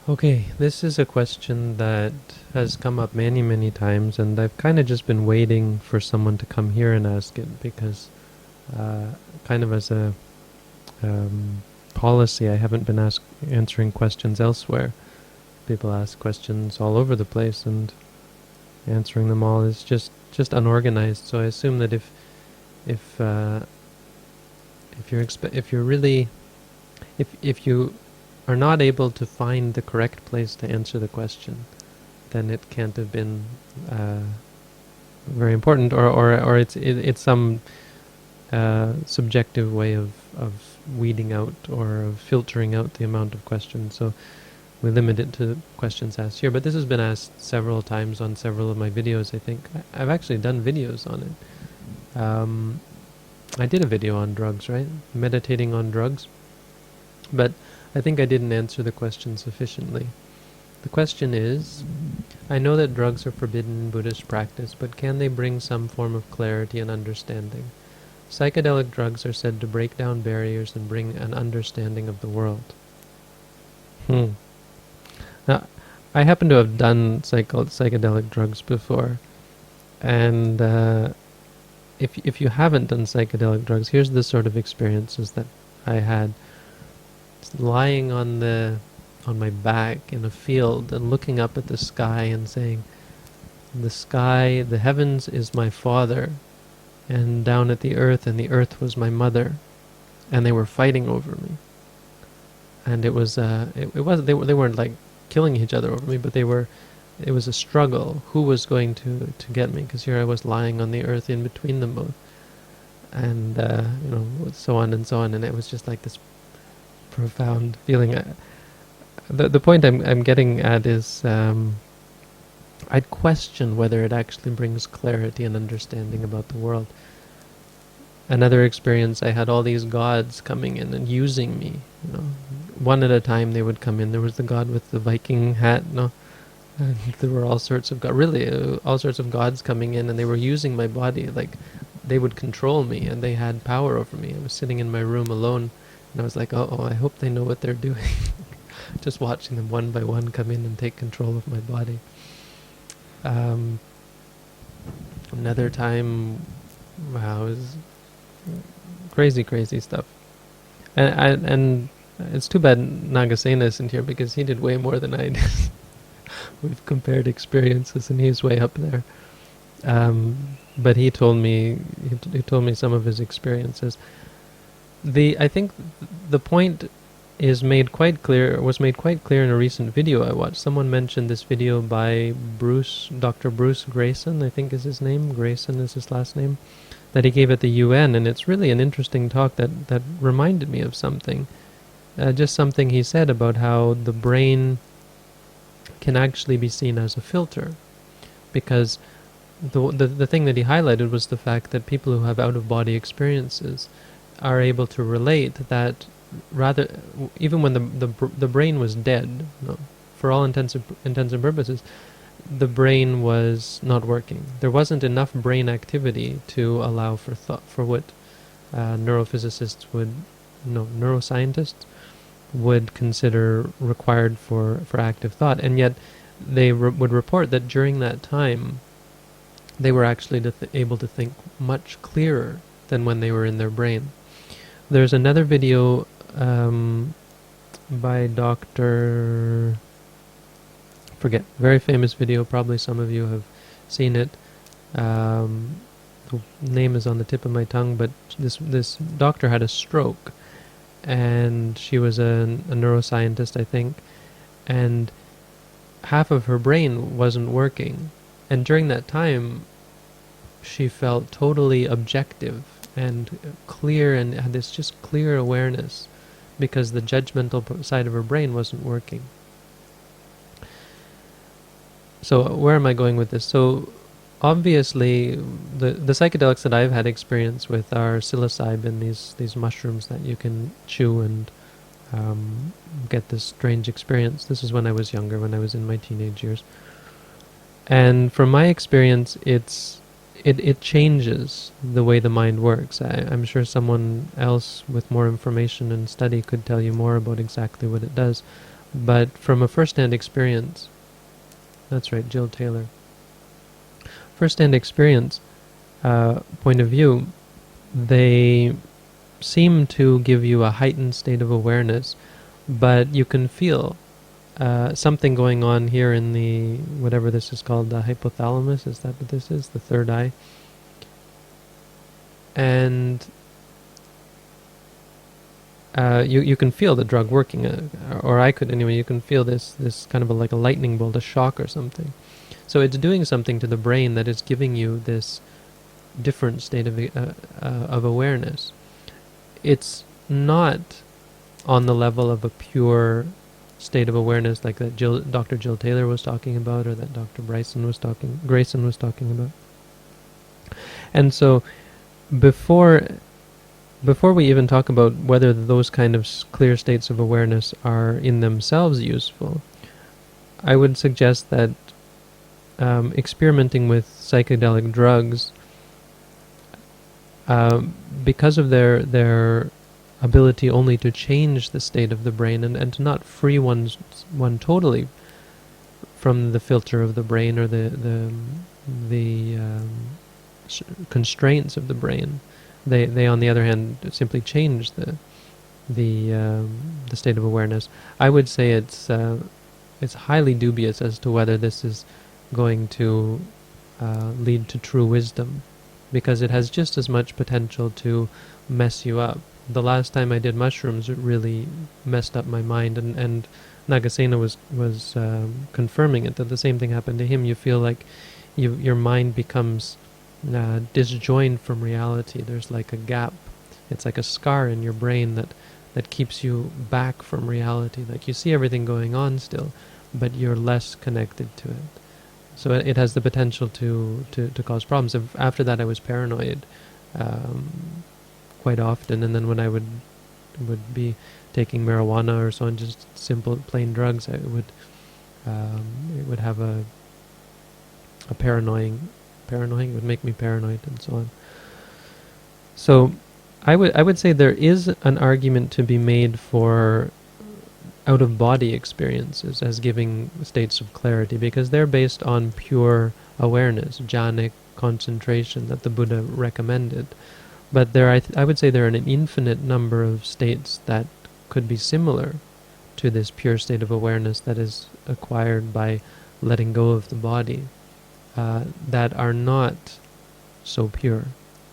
Okay, this is a question that has come up many, many times, and I've kind of just been waiting for someone to come here and ask it because, uh, kind of as a policy, I haven't been answering questions elsewhere. People ask questions all over the place, and answering them all is just unorganized. So I assume that if if you're really if you are not able to find the correct place to answer the question, then it can't have been very important, or it's some subjective way of weeding out or of filtering out the amount of questions. So we limit it to questions asked here. But this has been asked several times on several of my videos, I think. I've actually done videos on it. I did a video on drugs, right? Meditating on drugs. But I think I didn't answer the question sufficiently. The question is, I know that drugs are forbidden in Buddhist practice, but can they bring some form of clarity and understanding? Psychedelic drugs are said to break down barriers and bring an understanding of the world. Now, I happen to have done psychedelic drugs before, and if you haven't done psychedelic drugs, here's the sort of experiences that I had. Lying on my back in a field and looking up at the sky and saying, the sky, the heavens is my father, and down at the earth, and the earth was my mother, and they were fighting over me. And it was they weren't like killing each other over me, but it was a struggle. Who was going to get me? Because here I was lying on the earth in between them both, and so on and so on, and it was just like this profound feeling. The point I'm getting at is I'd question whether it actually brings clarity and understanding about the world. Another experience, I had all these gods coming in and using me. One at a time they would come in. There was the god with the Viking hat, and there were all sorts of all sorts of gods coming in, and they were using my body. Like, they would control me, and they had power over me. I was sitting in my room alone, and I was like, oh, I hope they know what they're doing. Just watching them one by one come in and take control of my body. Another time, wow, it was crazy stuff. And it's too bad Nagasena isn't here, because he did way more than I did. We've compared experiences, and he's way up there. But he told me some of his experiences. I think the point was made quite clear in a recent video I watched. Someone mentioned this video by Dr. Bruce Grayson, I think is his name. Grayson is his last name, that he gave at the UN, and it's really an interesting talk that reminded me of something. Just something he said about how the brain can actually be seen as a filter, because the thing that he highlighted was the fact that people who have out-of-body experiences are able to relate that even when the brain was dead, for all intents and purposes, the brain was not working. There wasn't enough brain activity to allow for thought, for what neuroscientists would consider required for active thought. And yet they would report that during that time they were actually able to think much clearer than when they were in their brain. There's another video by Dr. very famous video, probably some of you have seen it. The name is on the tip of my tongue, but this doctor had a stroke, and she was a neuroscientist, I think, and half of her brain wasn't working, and during that time she felt totally objective and clear, and had this just clear awareness, because the judgmental side of her brain wasn't working. So where am I going with this? So obviously the psychedelics that I've had experience with are psilocybin, these mushrooms that you can chew and get this strange experience. This is when I was younger, when I was in my teenage years. And from my experience, it changes the way the mind works. I'm sure someone else with more information and study could tell you more about exactly what it does. But from a first-hand experience, that's right, Jill Taylor. First-hand experience point of view, they seem to give you a heightened state of awareness, but you can feel something going on here in the, whatever this is called, the hypothalamus, is that what this is? The third eye. And you can feel the drug working, or I could anyway. You can feel this kind of like a lightning bolt, a shock or something. So it's doing something to the brain that is giving you this different state of awareness. It's not on the level of a pure state of awareness like that Dr. Jill Taylor was talking about, or that Dr. Grayson was talking about. And so before we even talk about whether those kind of clear states of awareness are in themselves useful, I would suggest that experimenting with psychedelic drugs, because of their ability only to change the state of the brain and to not free one totally from the filter of the brain or the constraints of the brain, they on the other hand simply change the state of awareness. I would say it's highly dubious as to whether this is going to lead to true wisdom, because it has just as much potential to mess you up. The last time I did mushrooms, it really messed up my mind, and Nagasena was confirming it, that the same thing happened to him. You feel like your mind becomes disjoined from reality. There's like a gap. It's like a scar in your brain that keeps you back from reality. Like you see everything going on still, but you're less connected to it. So it has the potential to cause problems. After that, I was paranoid quite often, and then when I would be taking marijuana or so on, just simple plain drugs, it would have a paranoying. It would make me paranoid and so on. So I would say there is an argument to be made for out-of-body experiences as giving states of clarity, because they're based on pure awareness, jhanic concentration that the Buddha recommended. But I would say there are an infinite number of states that could be similar to this pure state of awareness that is acquired by letting go of the body, that are not so pure,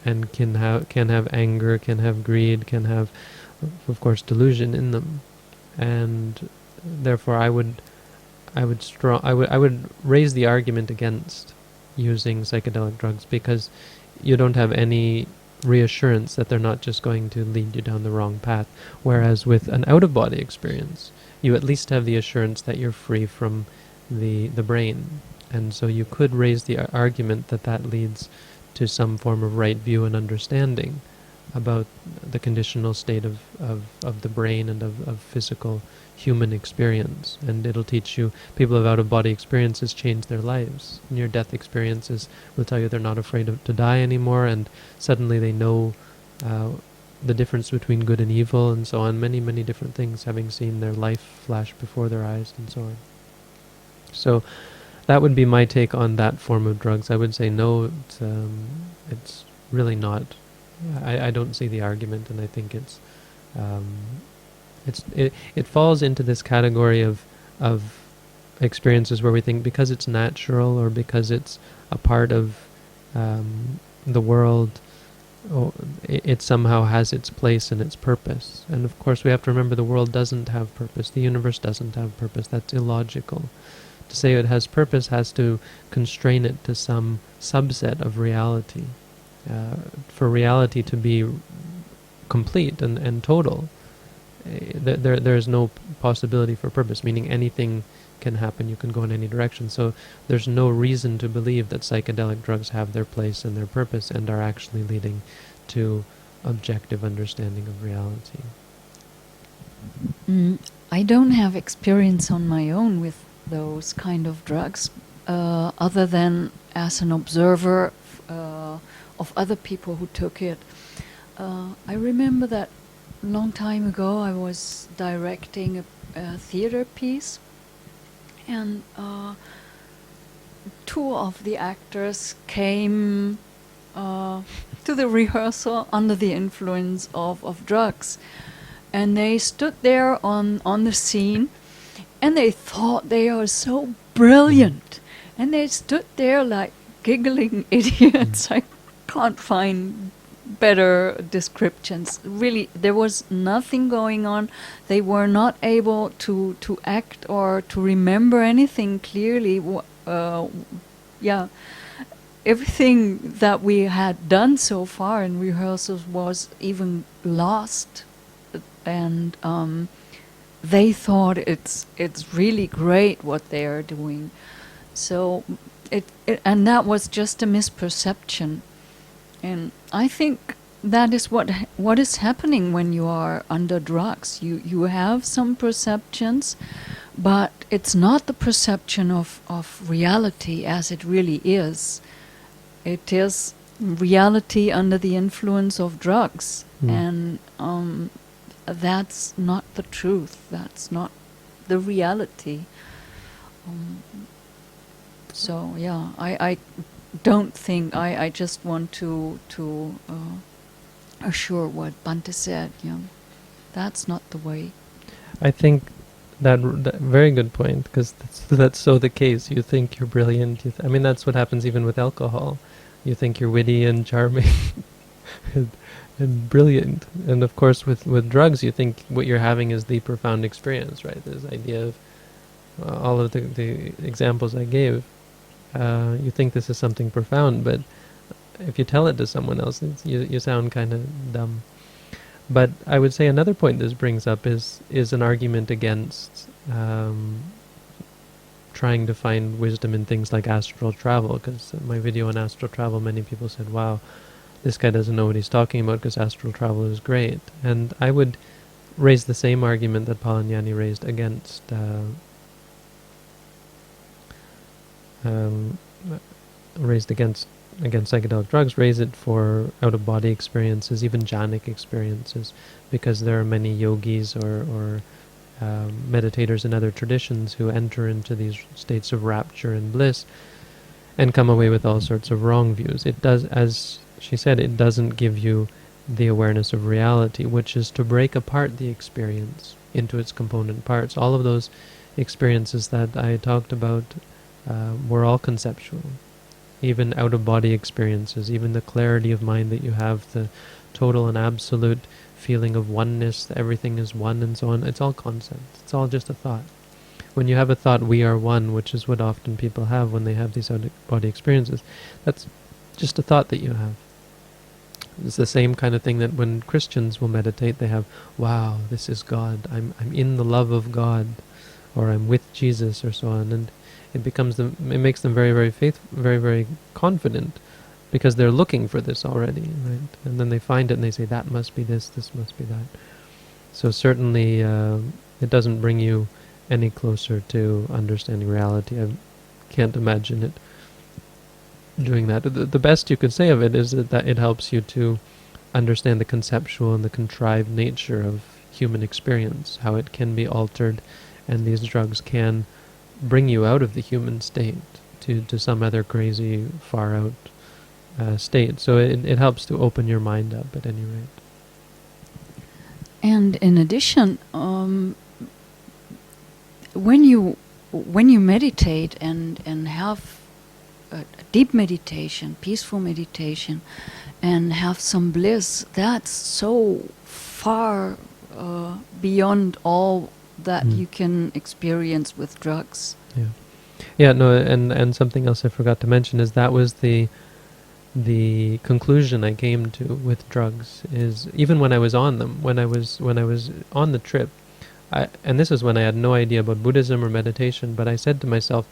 and can have anger, can have greed, can have, of course, delusion in them. And therefore I would raise the argument against using psychedelic drugs, because you don't have any reassurance that they're not just going to lead you down the wrong path. Whereas with an out-of-body experience, you at least have the assurance that you're free from the brain. And so you could raise the argument that leads to some form of right view and understanding about the conditional state of the brain and of physical human experience. And it'll teach you, people of out-of-body experiences change their lives. Near-death experiences will tell you they're not afraid to die anymore, and suddenly they know the difference between good and evil and so on, many, many different things, having seen their life flash before their eyes and so on. So that would be my take on that form of drugs. I would say no, it's really not. I don't see the argument, and I think it falls into this category of experiences where we think because it's natural or because it's a part of the world, it somehow has its place and its purpose. And of course we have to remember the world doesn't have purpose. The universe doesn't have purpose. That's illogical. To say it has purpose has to constrain it to some subset of reality. For reality to be complete and total, there is no possibility for purpose, meaning anything can happen, you can go in any direction. So there's no reason to believe that psychedelic drugs have their place and their purpose and are actually leading to objective understanding of reality. I don't have experience on my own with those kind of drugs, other than as an observer of other people who took it. I remember that a long time ago I was directing a theater piece, and two of the actors came to the rehearsal under the influence of drugs, and they stood there on the scene, and they thought they are so brilliant, and they stood there like giggling idiots. I can't find better descriptions. Really, there was nothing going on. They were not able to act or to remember anything clearly. Everything that we had done so far in rehearsals was even lost, and they thought it's really great what they are doing. So and that was just a misperception. And I think that is what is happening when you are under drugs. You have some perceptions, but it's not the perception of reality as it really is. It is reality under the influence of drugs, and that's not the truth. That's not the reality. So yeah, I don't think, I just want to assure what Bante said. Yeah, that's not the way. I think that very good point, because that's so the case. You think you're brilliant. I mean, that's what happens even with alcohol. You think you're witty and charming and brilliant. And of course, with drugs, you think what you're having is the profound experience, right? This idea of all of the examples I gave. You think this is something profound, but if you tell it to someone else, you sound kind of dumb. But I would say another point this brings up is an argument against trying to find wisdom in things like astral travel, because my video on astral travel, many people said, wow, this guy doesn't know what he's talking about because astral travel is great. And I would raise the same argument that Palanyani raised against psychedelic drugs, raise it for out-of-body experiences, even jhanic experiences, because there are many yogis or meditators in other traditions who enter into these states of rapture and bliss and come away with all sorts of wrong views. It does, as she said, it doesn't give you the awareness of reality, which is to break apart the experience into its component parts. All of those experiences that I talked about were all conceptual. Even out-of-body experiences, even the clarity of mind that you have, the total and absolute feeling of oneness, that everything is one and so on, it's all concept. It's all just a thought. When you have a thought, we are one, which is what often people have when they have these out-of-body experiences, that's just a thought that you have. It's the same kind of thing that when Christians will meditate, they have, wow, this is God, I'm in the love of God, or I'm with Jesus, or so on, and it makes them very, very very, very confident, because they're looking for this already, right? And then they find it and they say, that must be this must be that. So certainly it doesn't bring you any closer to understanding reality. I can't imagine it doing that. The best you could say of it is that it helps you to understand the conceptual and the contrived nature of human experience, how it can be altered, and these drugs can bring you out of the human state to some other crazy, far out state. So it helps to open your mind up at any rate. And in addition, when you meditate and have a deep meditation, peaceful meditation, and have some bliss, that's so far beyond all that you can experience with drugs. And something else I forgot to mention is that was the conclusion I came to with drugs, is even when I was on them, when I was on the trip, and this is when I had no idea about Buddhism or meditation, but I said to myself,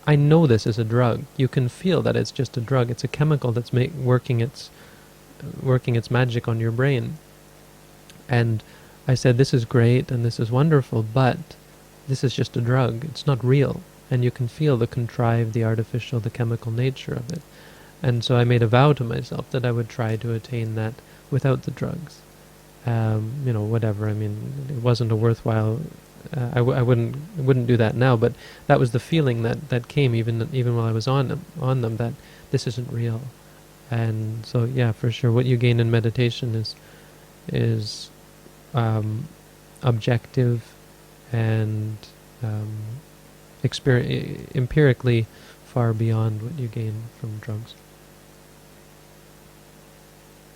I know this is a drug. You can feel that it's just a drug. It's a chemical that's working its magic on your brain. And I said, this is great and this is wonderful, but this is just a drug. It's not real. And you can feel the contrived, the artificial, the chemical nature of it. And so I made a vow to myself that I would try to attain that without the drugs. Whatever. I mean, it wasn't a worthwhile I wouldn't do that now. But that was the feeling that came even while I was on them, that this isn't real. And so yeah, for sure, what you gain in meditation is objective and empirically far beyond what you gain from drugs.